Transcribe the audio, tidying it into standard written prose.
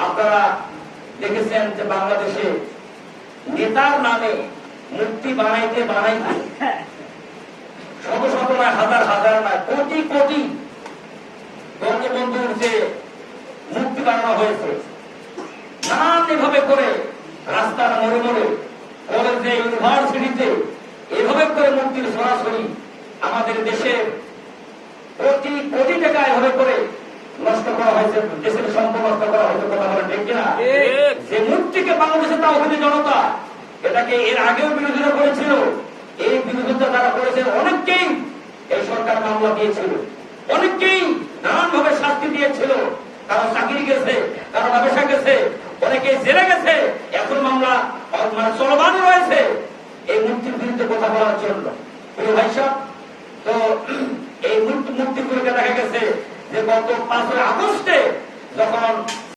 আপনারা দেখেছেন যে বাংলাদেশে নেতার নামে মূর্তি বানাইতে বানাইতে শত শত নয়, হাজার হাজার নয়, কোটি কোটি বঙ্গবন্ধুর যে মূর্তি বানানো হয়েছে, নানান এভাবে করে রাস্তার মোড়ে মোড়ে, কলেজে, ইউনিভার্সিটিতে এভাবে করে মূর্তির সরাসরি আমাদের দেশের কোটি কোটি টাকা এভাবে করে নষ্ট করা হয়েছে, দেশের সম্পদ নষ্ট করা হয়েছে। কথা বলেন ঠিক কিনা? যে মূর্তিকে বাংলাদেশের তাওহীদি জনতা এটাকে এর আগেও বিরোধিতা করেছিল। এই বিরোধিতা যারা করেছে অনেককেই এই সরকার মামলা দিয়েছিল, অনেককেই নানান ভাবে শাস্তি দিয়েছিল। কারো চাকরি গেছে, কারো ব্যবসা গেছে, অনেকে জেলে গেছে। এখন মামলা মানে চলমান